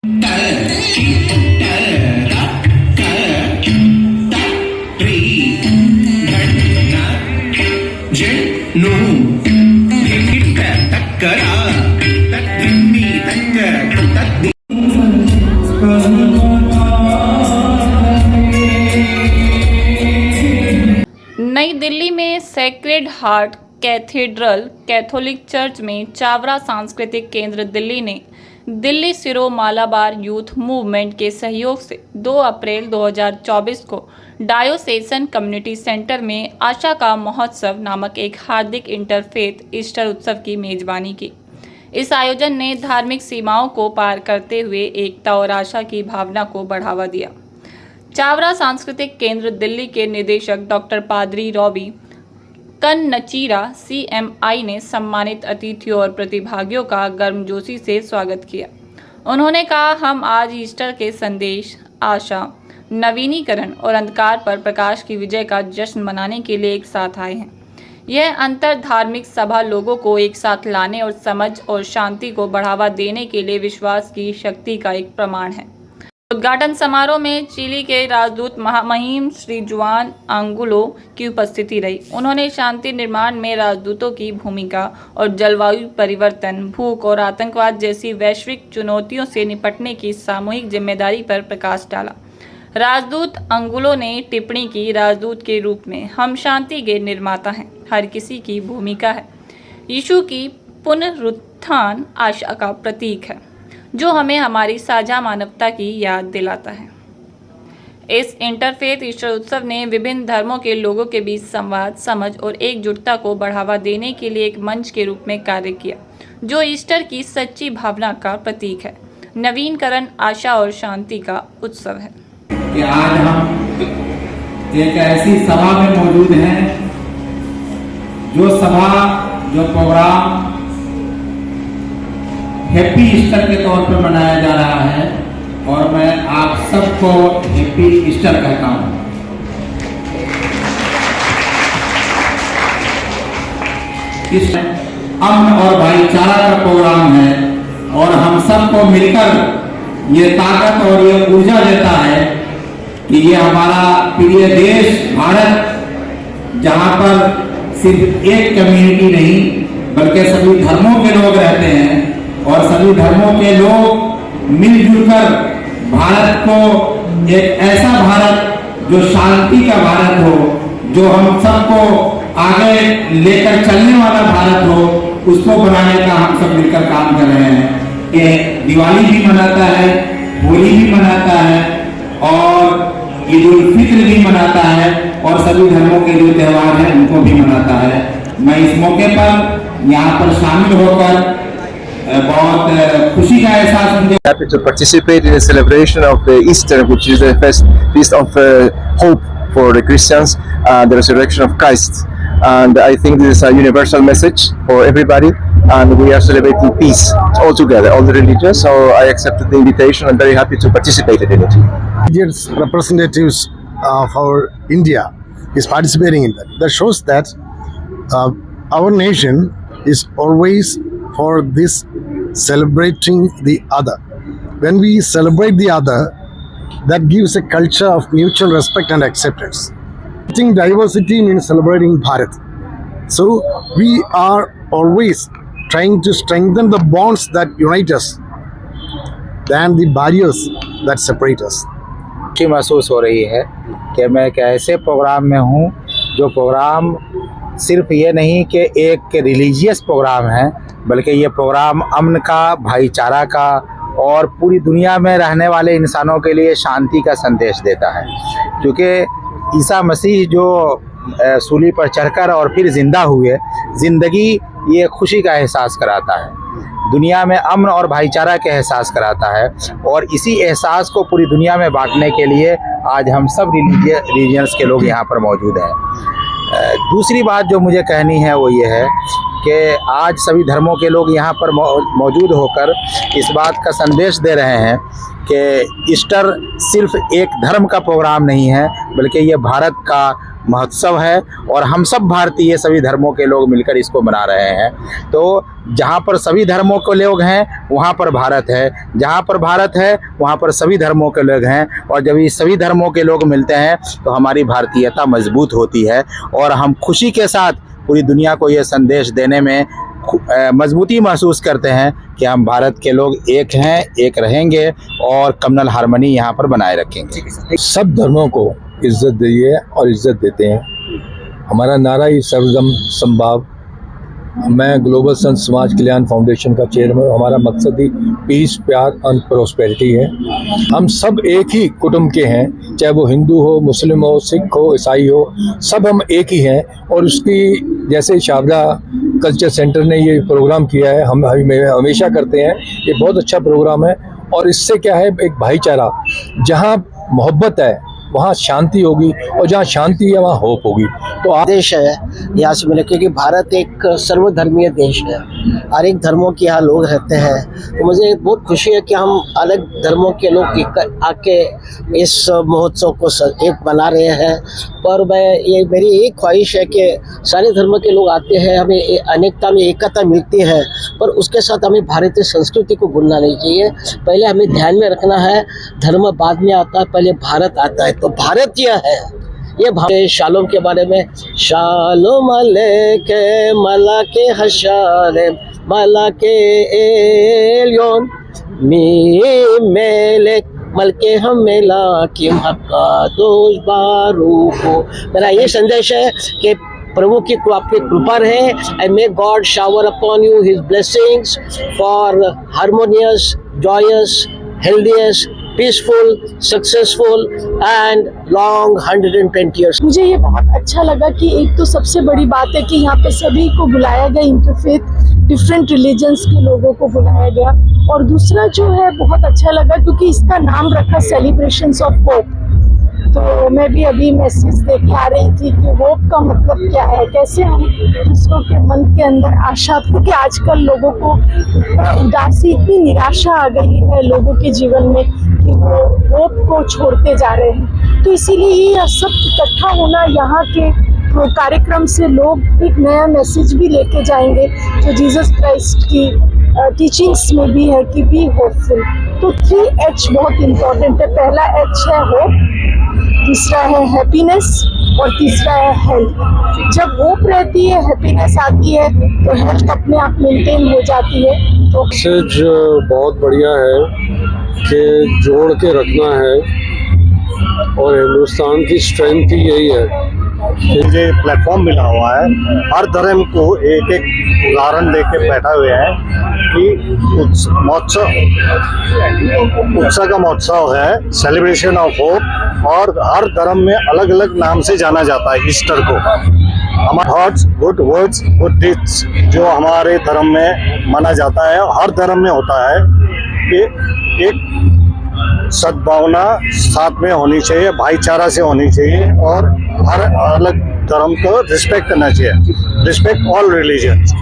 नई दिल्ली में sacred heart cathedral Catholic church में चावरा सांस्कृतिक केंद्र दिल्ली ने दिल्ली सिरो मालाबार यूथ मूवमेंट के सहयोग से 2 अप्रैल 2024 को डायोसेसन कम्युनिटी सेंटर में आशा का महोत्सव नामक एक हार्दिक इंटरफेथ ईस्टर उत्सव की मेजबानी की। इस आयोजन ने धार्मिक सीमाओं को पार करते हुए एकता और आशा की भावना को बढ़ावा दिया। चावरा सांस्कृतिक केंद्र दिल्ली के निदेशक डॉक्टर पादरी रॉबी कन्नचीरा CMI ने सम्मानित अतिथियों और प्रतिभागियों का गर्मजोशी से स्वागत किया। उन्होंने कहा, हम आज ईस्टर के संदेश, आशा, नवीनीकरण और अंधकार पर प्रकाश की विजय का जश्न मनाने के लिए एक साथ आए हैं। यह अंतर धार्मिक सभा लोगों को एक साथ लाने और समझ और शांति को बढ़ावा देने के लिए विश्वास की शक्ति का एक प्रमाण है। उद्घाटन समारोह में चिली के राजदूत महामहिम श्री जुआन आंगुलो की उपस्थिति रही। उन्होंने शांति निर्माण में राजदूतों की भूमिका और जलवायु परिवर्तन, भूख और आतंकवाद जैसी वैश्विक चुनौतियों से निपटने की सामूहिक जिम्मेदारी पर प्रकाश डाला। राजदूत अंगुलो ने टिप्पणी की, राजदूत के रूप में हम शांति के निर्माता हैं। हर किसी की भूमिका है। यीशु की पुनरुत्थान आशा का प्रतीक है जो हमें हमारी साझा मानवता की याद दिलाता है। इस इंटरफेथ ईस्टर उत्सव ने विभिन्न धर्मों के लोगों के बीच संवाद, समझ और एकजुटता को बढ़ावा देने के लिए एक मंच के रूप में कार्य किया, जो ईस्टर की सच्ची भावना का प्रतीक है। नवीनकरण, आशा और शांति का उत्सव है। कि आज हम एक ऐसी सभा में मौजूद हैं जो प्रोग्राम हैप्पी ईस्टर के तौर पर मनाया जा रहा है और मैं आप सबको हैप्पी ईस्टर कहता हूं। इस अमन और भाईचारा का प्रोग्राम है और हम सबको मिलकर ये ताकत और ये ऊर्जा देता है कि ये हमारा प्रिय देश भारत, जहां पर सिर्फ एक कम्युनिटी नहीं बल्कि सभी धर्मों के लोग रहते हैं और सभी धर्मों के लोग मिलजुल कर भारत को एक ऐसा भारत जो शांति का भारत हो, जो हम सबको आगे लेकर चलने वाला भारत हो, उसको बनाने का हम सब मिलकर काम कर रहे हैं। ये दिवाली भी मनाता है, होली भी मनाता है और ईद उल फित्र भी मनाता है और सभी धर्मों के जो त्योहार हैं उनको भी मनाता है। मैं इस मौके पर यहाँ पर शामिल होकर बहुत खुशी का एहसास मुझे। Happy to participate in the celebration of the Easter, which is the feast of hope for the Christians, the resurrection of Christ. And I think this is a universal message for everybody, and we are celebrating peace all together, all the religions. So I accepted the invitation. I'm very happy to participate in it. Indians representatives of our India is participating in that. That shows that our nation is always for this celebrating the other. When we celebrate the other, that gives a culture of mutual respect and acceptance. I think diversity means celebrating Bharat. So we are always trying to strengthen the bonds that unite us than the barriers that separate us. खुशी महसूस हो रही है कि मैं एक ऐसे programme में हूँ जो प्रोग्राम सिर्फ ये नहीं कि एक रिलीजियस प्रोग्राम है, बल्कि ये प्रोग्राम अमन का, भाईचारा का और पूरी दुनिया में रहने वाले इंसानों के लिए शांति का संदेश देता है। क्योंकि ईसा मसीह जो सूली पर चढ़कर और फिर ज़िंदा हुए, ज़िंदगी ये खुशी का एहसास कराता है, दुनिया में अमन और भाईचारा का एहसास कराता है और इसी एहसास को पूरी दुनिया में बांटने के लिए आज हम सब रिलीजियंस के लोग यहाँ पर मौजूद हैं। दूसरी बात जो मुझे कहनी है वो ये है कि आज सभी धर्मों के लोग यहाँ पर मौजूद होकर इस बात का संदेश दे रहे हैं कि ईस्टर सिर्फ एक धर्म का प्रोग्राम नहीं है, बल्कि ये भारत का महोत्सव है और हम सब भारतीय सभी धर्मों के लोग मिलकर इसको मना रहे हैं। तो जहाँ पर सभी धर्मों के लोग हैं वहाँ पर भारत है, जहाँ पर भारत है वहाँ पर सभी धर्मों के लोग हैं, और जब ये सभी धर्मों के लोग मिलते हैं तो हमारी भारतीयता मजबूत होती है और हम खुशी के साथ पूरी दुनिया को ये संदेश देने में मजबूती महसूस करते हैं कि हम भारत के लोग एक हैं, एक रहेंगे और कम्युनल हार्मनी यहाँ पर बनाए रखेंगे। सब धर्मों को इज्जत दिए और इज्जत देते हैं। हमारा नारा ही सर्वधर्म समभाव। मैं ग्लोबल संत समाज कल्याण फाउंडेशन का चेयरमैन हूँ। हमारा मकसद ही पीस, प्यार एंड प्रोस्पेरिटी है। हम सब एक ही कुटुंब के हैं, चाहे वो हिंदू हो, मुस्लिम हो, सिख हो, ईसाई हो, सब हम एक ही हैं। और उसकी जैसे शारदा कल्चर सेंटर ने ये प्रोग्राम किया है, हम हमेशा करते हैं, ये बहुत अच्छा प्रोग्राम है। और इससे क्या है, एक भाईचारा, जहाँ मोहब्बत है वहाँ शांति होगी और जहाँ शांति है वहाँ होप होगी। तो देश है यहाँ से मिले, क्योंकि भारत एक सर्वधर्मीय देश है, हर एक धर्मों के यहाँ लोग रहते हैं। तो मुझे बहुत खुशी है कि हम अलग धर्मों के लोग आके इस महोत्सव को एक बना रहे हैं। पर ये मेरी एक ख्वाहिश है कि सारे धर्म के लोग आते हैं, हमें अनेकता में एकता मिलती है, पर उसके साथ हमें भारतीय संस्कृति को भूलना नहीं चाहिए। पहले हमें ध्यान में रखना है, धर्म बाद में आता है, पहले भारत आता है। तो भारतीय है ये शालोम के बारे में, शालोम अलैके मला के हशारे मला के एलियोन मी मेले मलके हम मेला कि हक्का दोष बारू को। मेरा ये संदेश है कि प्रभु की आपकी कृपा रहे, and may God shower upon you his blessings for harmonious, joyous, healthiest, peaceful, successful and long 120 years। मुझे ये बहुत अच्छा लगा कि एक तो सबसे बड़ी बात है कि यहाँ पे सभी को बुलाया गया, इंटरफेथ डिफरेंट रिलीजन्स के लोगों को बुलाया गया। और दूसरा जो है बहुत अच्छा लगा क्योंकि इसका नाम रखा सेलिब्रेशंस ऑफ होप। तो मैं भी अभी मैसेज देख के आ रही थी कि होप का मतलब क्या है, कैसे हम दूसरों के मन के अंदर आशा, क्योंकि आजकल लोगों को उदासी, इतनी निराशा आ गई है लोगों के जीवन में कि वो होप को छोड़ते जा रहे हैं। तो इसीलिए ये सब इकट्ठा होना, यहाँ के कार्यक्रम से लोग एक नया मैसेज भी लेके जाएंगे जो जीसस क्राइस्ट की टीचिंग्स में भी है कि बी होपफुल। तो 3H बहुत इम्पोर्टेंट है। पहला H है होप, दूसरा है हैप्पीनेस और तीसरा है हेल्थ। जब होप रहती है, हैप्पीनेस आती है तो हेल्थ अपने आप मेंटेन हो जाती है। तो मैसेज बहुत बढ़िया है कि जोड़ के रखना है और हिंदुस्तान की स्ट्रेंथ ही यही है। मुझे प्लेटफॉर्म मिला हुआ है, हर धर्म को एक एक उदाहरण लेके बैठा हुए हैं कि उत्सव का महोत्सव है, सेलिब्रेशन ऑफ होप, और हर धर्म में अलग अलग नाम से जाना जाता है ईस्टर को। हमारे thoughts, good words, good deeds जो हमारे धर्म में माना जाता है, हर धर्म में होता है कि एक सद्भावना साथ में होनी चाहिए, भाईचारा से होनी चाहिए, और हर अलग धर्म को रिस्पेक्ट करना चाहिए। Respect all religions.